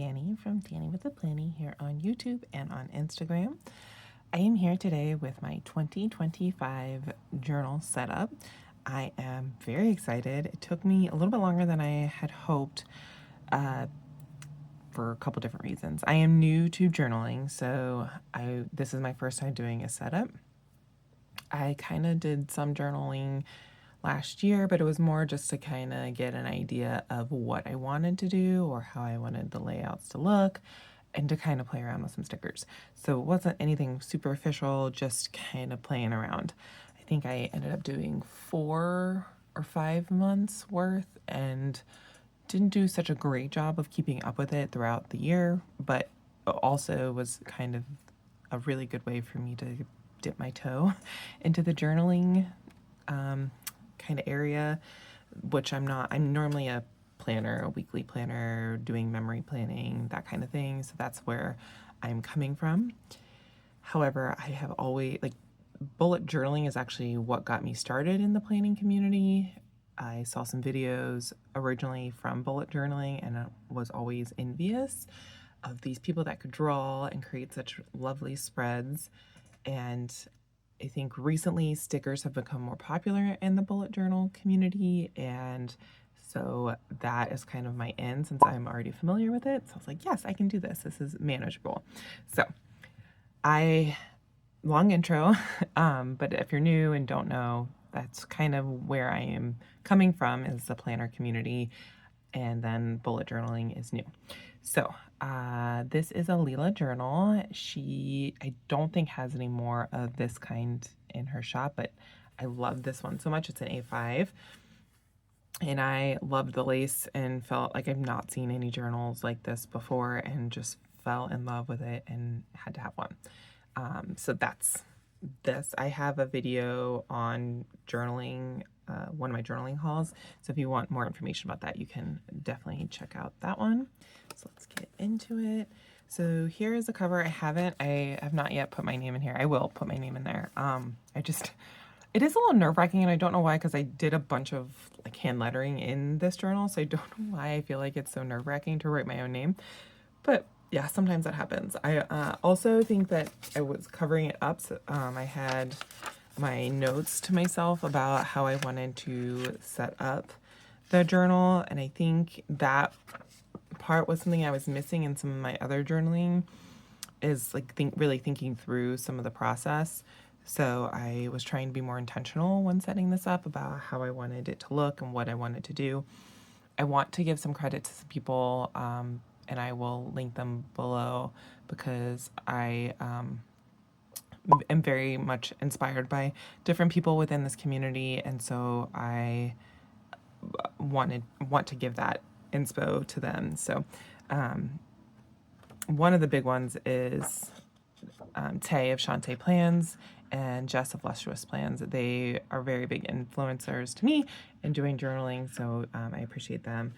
Danny from Danny with a Planny here on YouTube and on Instagram. I am here today with my 2025 journal setup. I am very excited. It took me a little bit longer than I had hoped for a couple different reasons. I am new to journaling, so this is my first time doing a setup. I kind of did some journaling last year, but it was more just to kind of get an idea of what I wanted to do or how I wanted the layouts to look and to kind of play around with some stickers. So it wasn't anything super official, just kind of playing around. I think I ended up doing 4 or 5 months worth and didn't do such a great job of keeping up with it throughout the year, but also was kind of a really good way for me to dip my toe into the journaling kind of area, which I'm not. I'm normally a planner, a weekly planner, doing memory planning, that kind of thing. So that's where I'm coming from. However, I have always, bullet journaling is actually what got me started in the planning community. I saw some videos originally from bullet journaling and I was always envious of these people that could draw and create such lovely spreads. And I think recently stickers have become more popular in the bullet journal community, and so that is kind of my end since I'm already familiar with it. So I was like, yes, I can do this. This is manageable. So long intro, but if you're new and don't know, that's kind of where I am coming from, is the planner community, and then bullet journaling is new. So this is a Leela journal. I don't think has any more of this kind in her shop, but I love this one so much. It's an A5 and I loved the lace and felt like I've not seen any journals like this before and just fell in love with it and had to have one. So that's this. I have a video on journaling, one of my journaling hauls. So if you want more information about that, you can definitely check out that one. So let's get into it. So here is the cover. I have not yet put my name in here. I will put my name in there. It is a little nerve-wracking and I don't know why, because I did a bunch of hand lettering in this journal. So I don't know why I feel like it's so nerve-wracking to write my own name, but yeah, sometimes that happens. I also think that I was covering it up. So, I had my notes to myself about how I wanted to set up the journal. And I think that part was something I was missing in some of my other journaling, is really thinking through some of the process. So I was trying to be more intentional when setting this up about how I wanted it to look and what I wanted to do. I want to give some credit to some people, and I will link them below, because I am very much inspired by different people within this community, and so I want to give that inspo to them. So one of the big ones is Tay of Shantae Plans and Jess of Lustrous Plans. They are very big influencers to me in doing journaling, so I appreciate them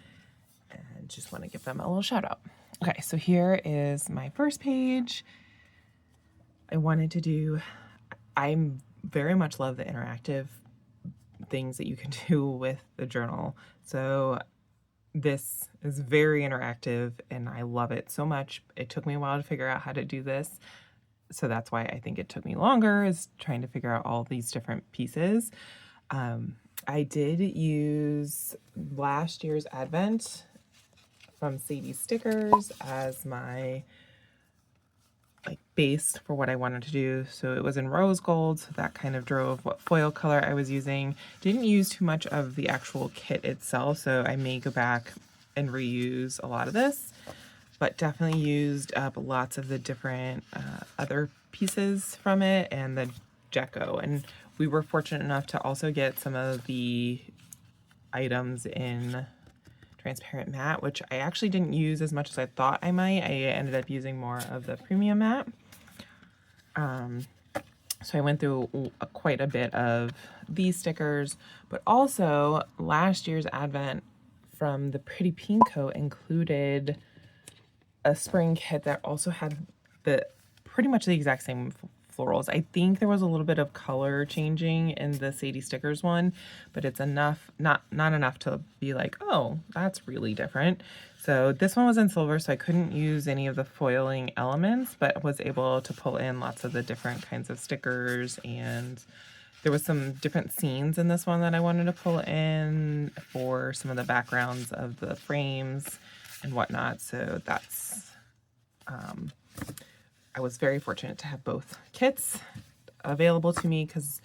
and just want to give them a little shout out. Okay, so here is my first page. I very much love the interactive things that you can do with the journal. So this is very interactive and I love it so much. It took me a while to figure out how to do this. So that's why I think it took me longer, is trying to figure out all these different pieces. I did use last year's Advent from Sadie Stickers as my base for what I wanted to do. So it was in rose gold, so that kind of drove what foil color I was using. Didn't use too much of the actual kit itself, so I may go back and reuse a lot of this, but definitely used up lots of the different other pieces from it and the deco. And we were fortunate enough to also get some of the items in transparent matte, which I actually didn't use as much as I thought I might. I ended up using more of the premium matte. So I went through quite a bit of these stickers, but also last year's Advent from the Pretty Pinko included a spring kit that also had pretty much the exact same florals. I think there was a little bit of color changing in the Sadie Stickers one, but it's enough, not enough to be like, oh, that's really different. So this one was in silver, so I couldn't use any of the foiling elements, but was able to pull in lots of the different kinds of stickers, and there was some different scenes in this one that I wanted to pull in for some of the backgrounds of the frames and whatnot. So that's, I was very fortunate to have both kits available to me, because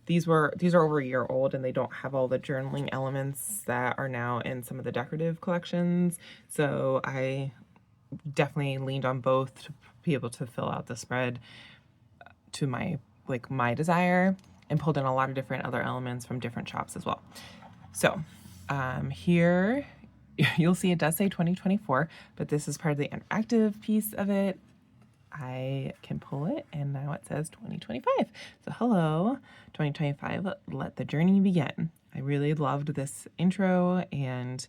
these are over a year old and they don't have all the journaling elements that are now in some of the decorative collections. So I definitely leaned on both to be able to fill out the spread to my desire, and pulled in a lot of different other elements from different shops as well. So here you'll see it does say 2024, but this is part of the interactive piece of it. I can pull it, and now it says 2025. So hello, 2025, let the journey begin. I really loved this intro and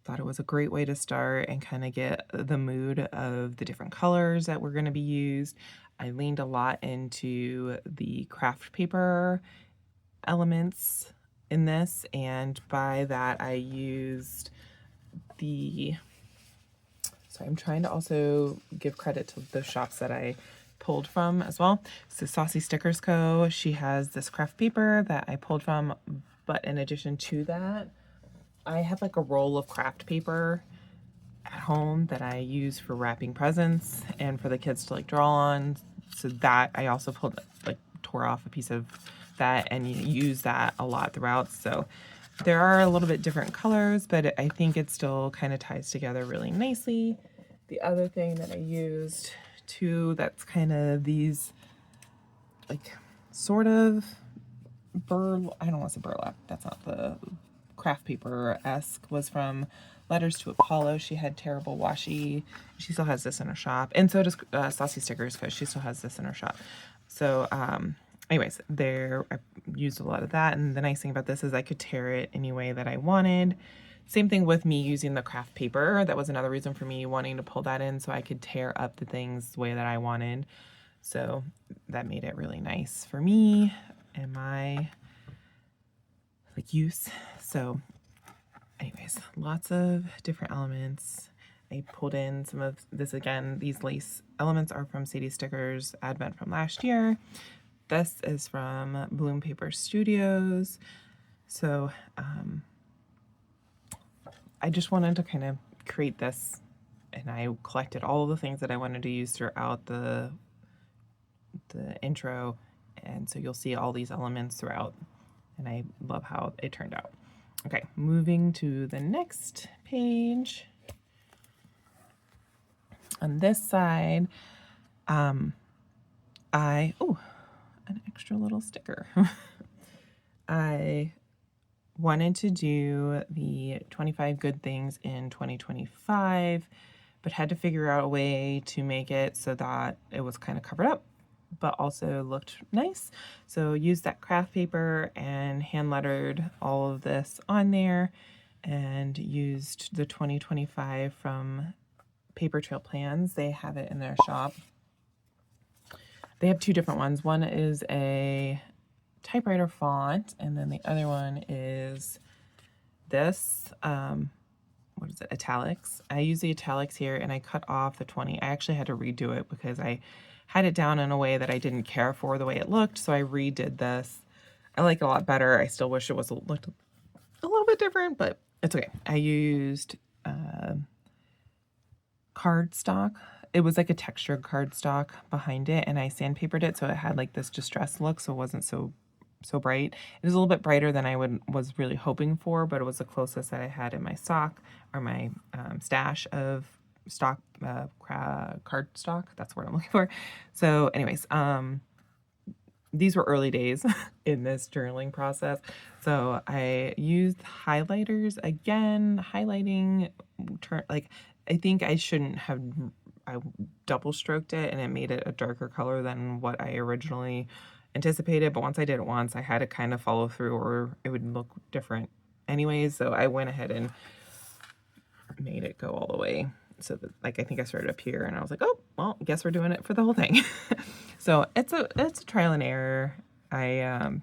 thought it was a great way to start and kind of get the mood of the different colors that were going to be used. I leaned a lot into the craft paper elements in this, and by that I used the, so I'm trying to also give credit to the shops that I pulled from as well. So Saucy Stickers Co., she has this craft paper that I pulled from, but in addition to that, I have like a roll of craft paper at home that I use for wrapping presents and for the kids to like draw on. So that I also tore off a piece of that and use that a lot throughout. So there are a little bit different colors, but I think it still kind of ties together really nicely. The other thing that I used too, that's kind of these like sort of I don't want to say burlap, that's not the craft paper-esque, was from Letters to Apollo. She had terrible washi. She still has this in her shop, and so does Saucy Stickers, because she still has this in her shop. So anyways, I used a lot of that, and the nice thing about this is I could tear it any way that I wanted. Same thing with me using the craft paper. That was another reason for me wanting to pull that in, so I could tear up the things the way that I wanted. So that made it really nice for me and my use. So anyways, lots of different elements. I pulled in some of this again. These lace elements are from Sadie Stickers Advent from last year. This is from Bloom Paper Studios. So I just wanted to kind of create this, and I collected all of the things that I wanted to use throughout the intro, and so you'll see all these elements throughout, and I love how it turned out. Okay, moving to the next page. On this side, an extra little sticker. I wanted to do the 25 good things in 2025, but had to figure out a way to make it so that it was kind of covered up, but also looked nice. So used that craft paper and hand lettered all of this on there, and used the 2025 from Paper Trail Plans. They have it in their shop. They have two different ones. One is a typewriter font, and then the other one is this, what is it, italics. I use the italics here, and I cut off the 20. I actually had to redo it because I had it down in a way that I didn't care for the way it looked, so I redid this. I like it a lot better. I still wish it looked a little bit different, but it's okay. I used cardstock. It was like a textured cardstock behind it, and I sandpapered it so it had like this distressed look, so it wasn't so bright. It was a little bit brighter than I was really hoping for, but it was the closest that I had in my stock, or my stash of stock cardstock. That's what I'm looking for. So anyways, these were early days in this journaling process. So I used highlighters again, highlighting, I think I shouldn't have, I double stroked it and it made it a darker color than what I originally anticipated. But once I did it once, I had to kind of follow through or it would look different anyways. So I went ahead and made it go all the way. so that, like, I think I started up here and I was like, oh, well, I guess we're doing it for the whole thing. So it's a trial and error. I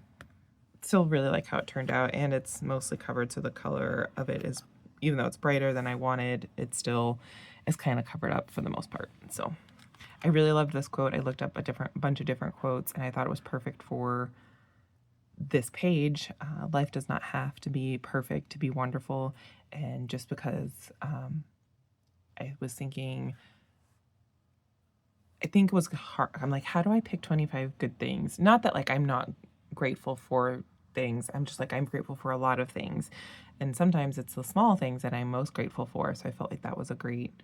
still really like how it turned out, and it's mostly covered, so the color of it is, even though it's brighter than I wanted, it still is kind of covered up for the most part. So I really loved this quote. I looked up a bunch of different quotes, and I thought it was perfect for this page. Life does not have to be perfect to be wonderful. And just because I was thinking, I think it was hard. I'm like, how do I pick 25 good things? Not that like I'm not grateful for things. I'm just like, I'm grateful for a lot of things. And sometimes it's the small things that I'm most grateful for. So I felt like that was a great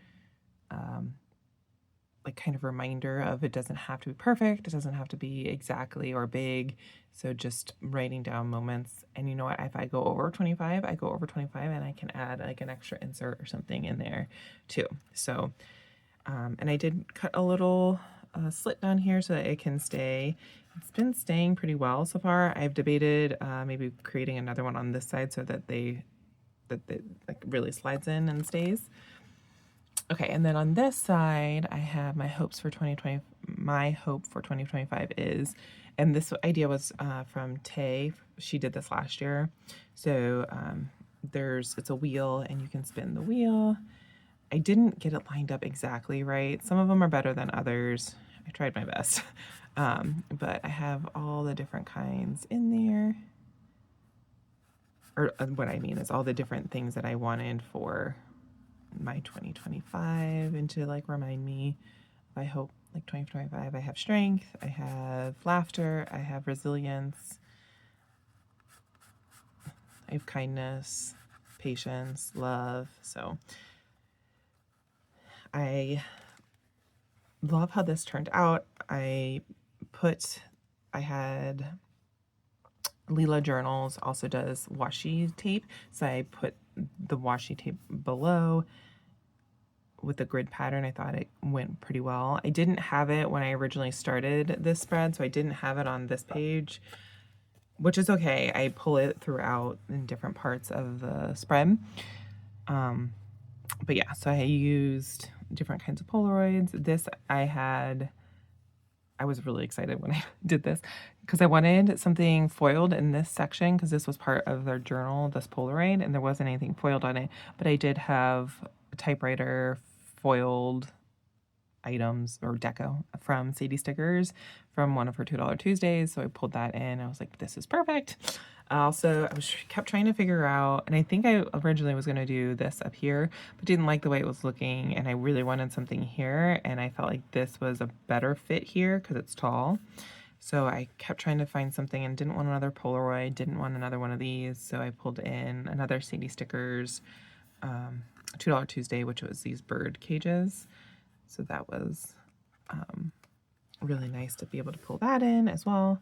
like kind of reminder of, it doesn't have to be perfect. It doesn't have to be exactly or big. So just writing down moments. And you know what? If I go over 25, I go over 25 and I can add like an extra insert or something in there too. So, and I did cut a little slit down here so that it can stay. It's been staying pretty well so far. I've debated maybe creating another one on this side so that they like really slides in and stays. Okay, and then on this side, I have my hopes for 2020. My hope for 2025 is, and this idea was from Tay. She did this last year. So it's a wheel, and you can spin the wheel. I didn't get it lined up exactly right. Some of them are better than others. I tried my best. But I have all the different kinds in there. Or what I mean is all the different things that I wanted for my 2025, and to like remind me, I hope like 2025, I have strength, I have laughter, I have resilience, I have kindness, patience, love. So I love how this turned out. I had Leela Journals also does washi tape, so I put the washi tape below with the grid pattern. I thought it went pretty well. I didn't have it when I originally started this spread, so I didn't have it on this page, which is okay. I pull it throughout in different parts of the spread. But yeah, so I used different kinds of Polaroids. This I was really excited when I did this because I wanted something foiled in this section because this was part of their journal, this Polaroid, and there wasn't anything foiled on it. But I did have a typewriter foiled items or deco from Sadie Stickers from one of her $2 Tuesdays. So I pulled that in. I was like, this is perfect. Also, kept trying to figure out, and I think I originally was going to do this up here, but didn't like the way it was looking, and I really wanted something here, and I felt like this was a better fit here because it's tall. So I kept trying to find something and didn't want another Polaroid, didn't want another one of these, so I pulled in another Sadie Stickers $2 Tuesday, which was these bird cages. So that was really nice to be able to pull that in as well.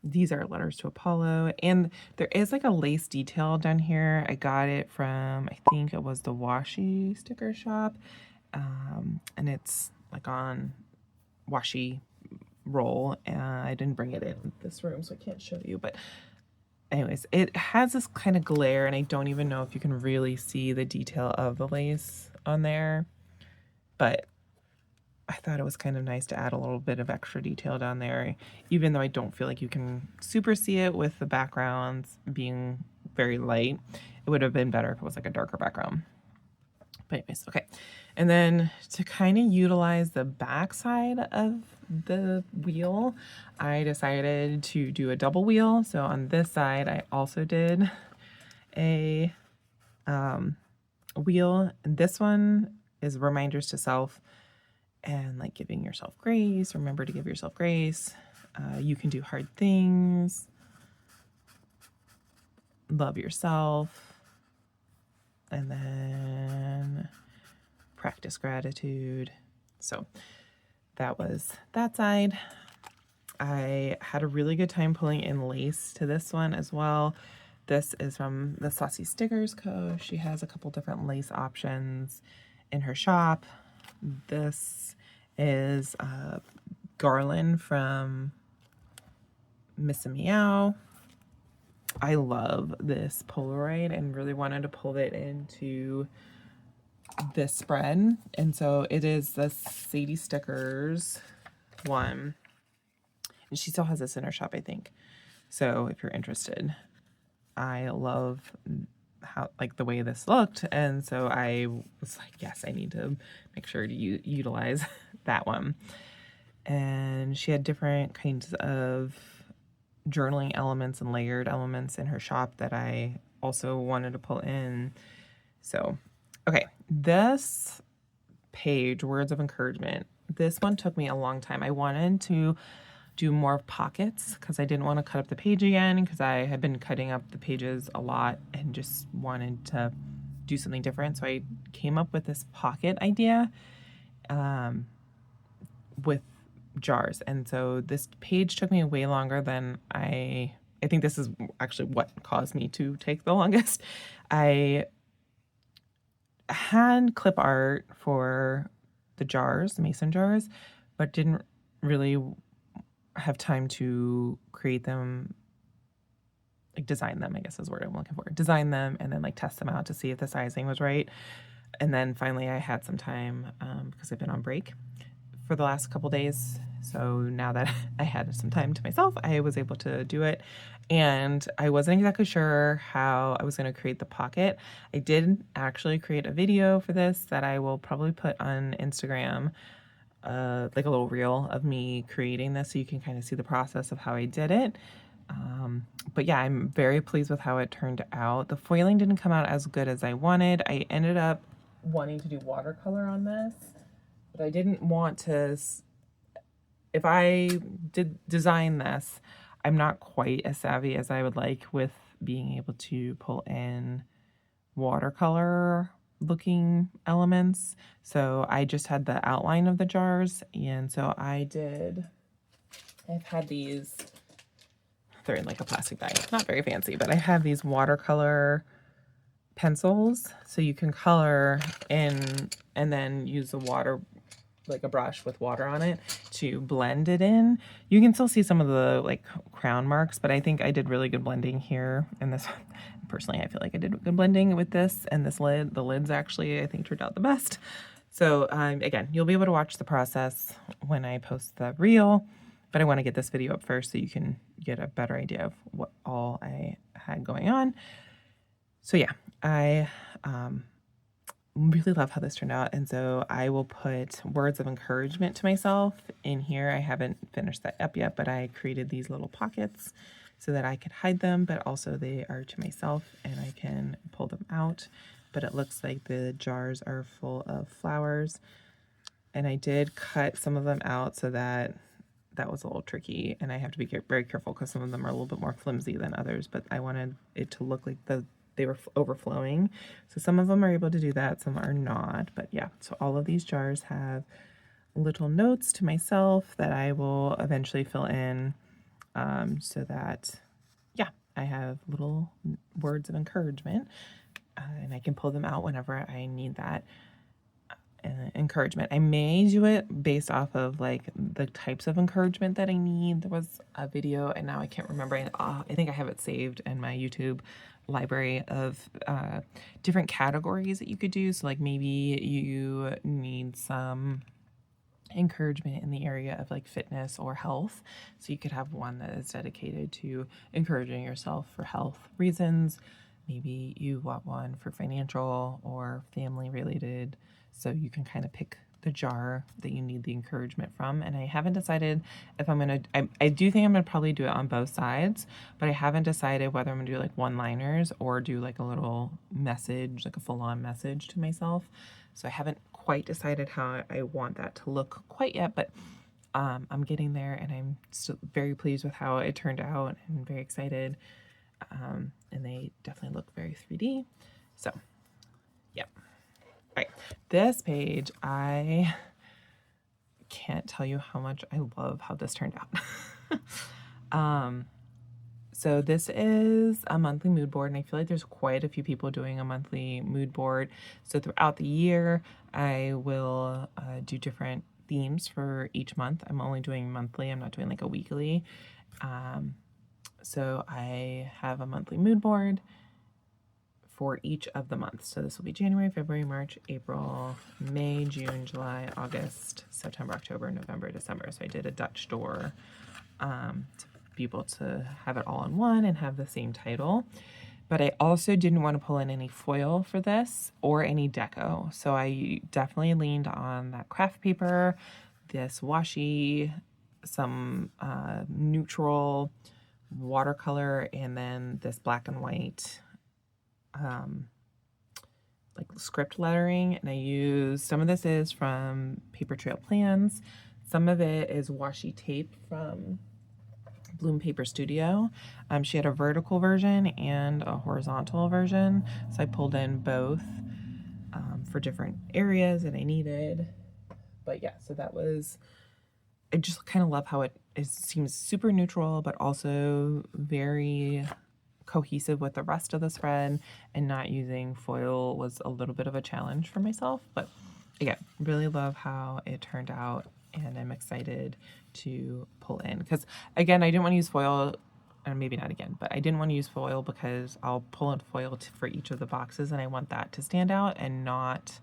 These are letters to Apollo, and there is like a lace detail down here. I got it from, I think it was the washi sticker shop, and it's like on washi roll. I didn't bring it in this room, so I can't show you, but anyways, it has this kind of glare, and I don't even know if you can really see the detail of the lace on there, but I thought it was kind of nice to add a little bit of extra detail down there, even though I don't feel like you can super see it with the backgrounds being very light. It would have been better if it was like a darker background. But anyways, okay. And then to kind of utilize the back side of the wheel, I decided to do a double wheel. So on this side, I also did a wheel. And this one is reminders to self and like giving yourself grace. Remember to give yourself grace. You can do hard things. Love yourself. And then practice gratitude. So that was that side. I had a really good time pulling in lace to this one as well. This is from the Saucy Stickers Co. She has a couple different lace options in her shop. This is a garland from Miss Meow. I love this Polaroid and really wanted to pull it into this spread. And so it is the Sadie Stickers one. And she still has this in her shop, I think. So if you're interested, I love how, like, the way this looked. And so I was like, yes, I need to make sure to utilize that one. And she had different kinds of journaling elements and layered elements in her shop that I also wanted to pull in. So, okay, this page, Words of Encouragement, this one took me a long time. I wanted to do more pockets because I didn't want to cut up the page again, because I had been cutting up the pages a lot and just wanted to do something different. So I came up with this pocket idea with jars. And so this page took me way longer than I think this is actually what caused me to take the longest. I had clip art for the jars, the mason jars, but didn't really have time to create them, like design them, I guess is the word I'm looking for. Design them and then like test them out to see if the sizing was right. And then finally I had some time because I've been on break for the last couple days. So now that I had some time to myself, I was able to do it. And I wasn't exactly sure how I was going to create the pocket. I did actually create a video for this that I will probably put on Instagram, like a little reel of me creating this so you can kind of see the process of how I did it. But yeah, I'm very pleased with how it turned out. The foiling didn't come out as good as I wanted. I ended up wanting to do watercolor on this, but I didn't want to, if I did design this, I'm not quite as savvy as I would like with being able to pull in watercolor looking elements. So I just had the outline of the jars. And so I've had these, they're in like a plastic bag, not very fancy, but I have these watercolor pencils. So you can color in and then use the water, like a brush with water on it, to blend it in. You can still see some of the like crown marks, but I think I did really good blending here in this. Personally, I feel like I did good blending with this and this lid. The lids actually, I think, turned out the best. So again, you'll be able to watch the process when I post the reel, but I want to get this video up first so you can get a better idea of what all I had going on. So yeah, I really love how this turned out. And so I will put words of encouragement to myself in here. I haven't finished that up yet, but I created these little pockets so that I could hide them, but also they are to myself and I can pull them out. But it looks like the jars are full of flowers. And I did cut some of them out so that was a little tricky. And I have to be very careful because some of them are a little bit more flimsy than others, but I wanted it to look like they were overflowing. So some of them are able to do that, some are not. But yeah, so all of these jars have little notes to myself that I will eventually fill in, so that, yeah, I have little words of encouragement, and I can pull them out whenever I need that encouragement. I may do it based off of like the types of encouragement that I need. There was a video and now I can't remember. I think I have it saved in my YouTube library of different categories that you could do. So like maybe you need some encouragement in the area of like fitness or health. So you could have one that is dedicated to encouraging yourself for health reasons. Maybe you want one for financial or family related. So you can kind of pick the jar that you need the encouragement from. And I haven't decided if I'm going to, I do think I'm going to probably do it on both sides, but I haven't decided whether I'm going to do like one-liners or do like a little message, like a full-on message to myself. So I haven't quite decided how I want that to look quite yet, but I'm getting there and I'm still very pleased with how it turned out and very excited. And they definitely look very 3D. So, yep. All right, this page, I can't tell you how much I love how this turned out. So this is a monthly mood board, and I feel like there's quite a few people doing a monthly mood board. So throughout the year, I will do different themes for each month. I'm only doing monthly. I'm not doing like a weekly. So I have a monthly mood board for each of the months. So this will be January, February, March, April, May, June, July, August, September, October, November, December. So I did a Dutch door to be able to have it all in one and have the same title. But I also didn't want to pull in any foil for this or any deco. So I definitely leaned on that craft paper, this washi, some neutral watercolor, and then this black and white like script lettering. And I used, some of this is from Paper Trail Plans. Some of it is washi tape from Bloom Paper Studio. She had a vertical version and a horizontal version, so I pulled in both for different areas that I needed. But yeah, so that was, I just kind of love how it seems super neutral, but also very cohesive with the rest of the spread, and not using foil was a little bit of a challenge for myself. But again, really love how it turned out, and I'm excited to pull in, because again, I didn't want to use foil, or maybe not again, but I didn't want to use foil because I'll pull in foil for each of the boxes, and I want that to stand out and not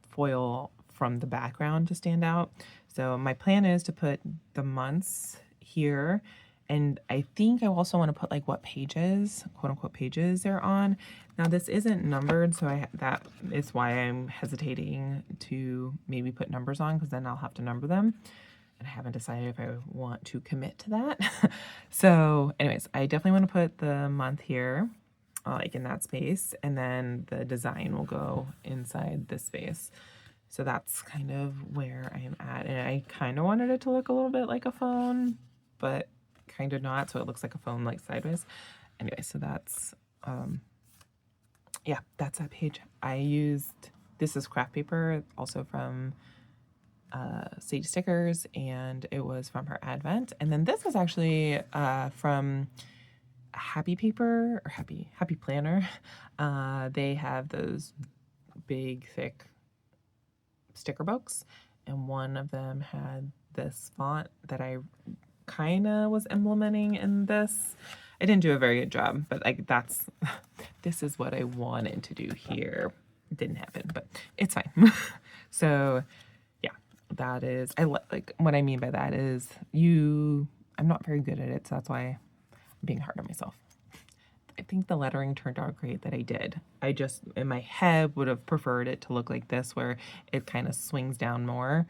foil from the background to stand out. So my plan is to put the months here, and I think I also want to put like what pages, quote unquote pages they're on. Now this isn't numbered, so that is why I'm hesitating to maybe put numbers on, because then I'll have to number them. And I haven't decided if I want to commit to that. So anyways, I definitely want to put the month here, like in that space, and then the design will go inside this space. So that's kind of where I am at. And I kind of wanted it to look a little bit like a phone, but kind of not. So it looks like a phone, like sideways. Anyway, so that's, yeah, that's that page. I used, this is craft paper, also from Sadie Stickers, and it was from her Advent. And then this is actually from Happy Paper, or Happy Planner. They have those big, thick sticker books, and one of them had this font that I kind of was implementing in this. I didn't do a very good job, but like this is what I wanted to do here. It didn't happen, but it's fine. So yeah, that is, like what I mean by that is I'm not very good at it, so that's why I'm being hard on myself. I think the lettering turned out great that I did. I just, in my head, would have preferred it to look like this, where it kind of swings down more.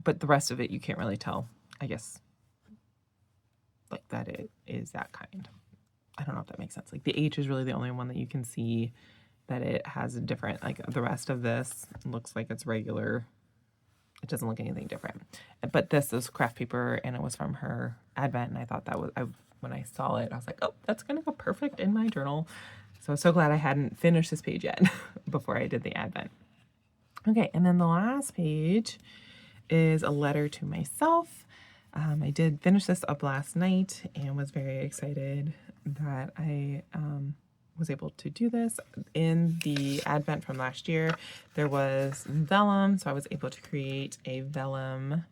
But the rest of it, you can't really tell, I guess, like that it is that kind. I don't know if that makes sense. Like the H is really the only one that you can see that it has a different, like the rest of this looks like it's regular. It doesn't look anything different. But this is craft paper, and it was from her Advent, and I thought that was, when I saw it, I was like, oh, that's going to go perfect in my journal. So I'm so glad I hadn't finished this page yet before I did the Advent. Okay, and then the last page is a letter to myself. I did finish this up last night and was very excited that I was able to do this. In the Advent from last year, there was vellum, so I was able to create a vellum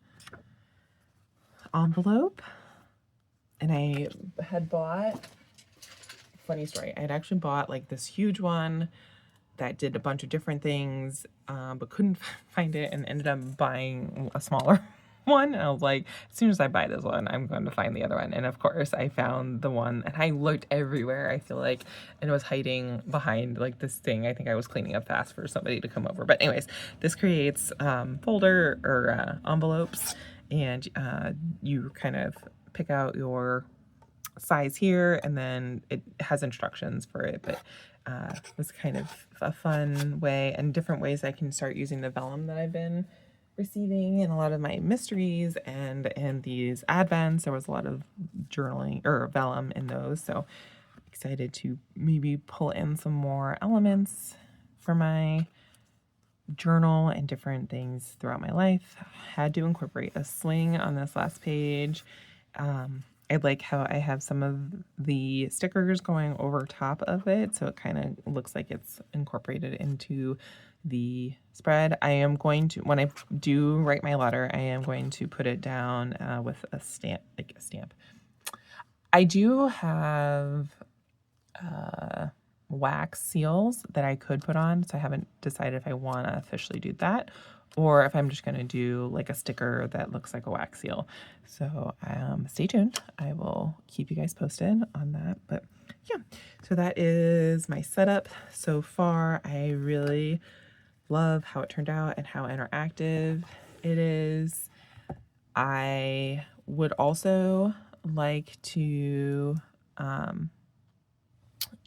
envelope. And I had bought, funny story, I had actually bought like this huge one that did a bunch of different things, but couldn't find it, and ended up buying a smaller one. And I was like, as soon as I buy this one, I'm going to find the other one. And of course I found the one, and I looked everywhere, I feel like, and it was hiding behind like this thing. I think I was cleaning up fast for somebody to come over. But anyways, this creates folder or envelopes, and you kind of pick out your size here, and then it has instructions for it. But it was kind of a fun way, and different ways I can start using the vellum that I've been receiving in a lot of my mysteries and in these Advents. There was a lot of journaling or vellum in those, so excited to maybe pull in some more elements for my journal and different things throughout my life. Had to incorporate a sling on this last page. I like how I have some of the stickers going over top of it, so it kind of looks like it's incorporated into the spread. I am going to, when I do write my letter, I am going to put it down with a stamp, I do have wax seals that I could put on. So I haven't decided if I want to officially do that or if I'm just going to do like a sticker that looks like a wax seal. So stay tuned. I will keep you guys posted on that. But yeah, so that is my setup so far. I really love how it turned out and how interactive it is. I would also like to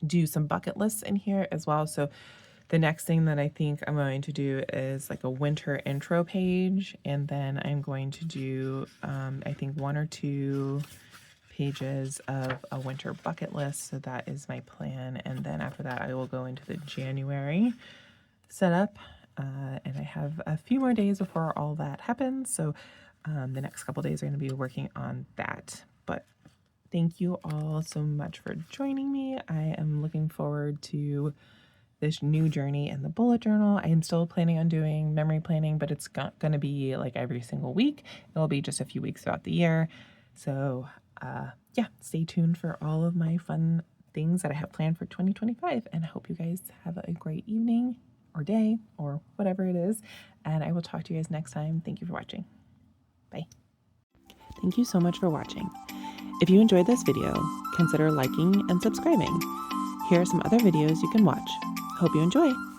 do some bucket lists in here as well. So the next thing that I think I'm going to do is like a winter intro page, and then I'm going to do I think 1 or 2 pages of a winter bucket list. So that is my plan, and then after that I will go into the January setup, and I have a few more days before all that happens. So the next couple days are going to be working on that. But thank you all so much for joining me. I am looking forward to this new journey in the bullet journal. I am still planning on doing memory planning, but it's not going to be like every single week. It'll be just a few weeks throughout the year. So yeah, stay tuned for all of my fun things that I have planned for 2025. And I hope you guys have a great evening or day or whatever it is. And I will talk to you guys next time. Thank you for watching. Bye. Thank you so much for watching. If you enjoyed this video, consider liking and subscribing. Here are some other videos you can watch. Hope you enjoy.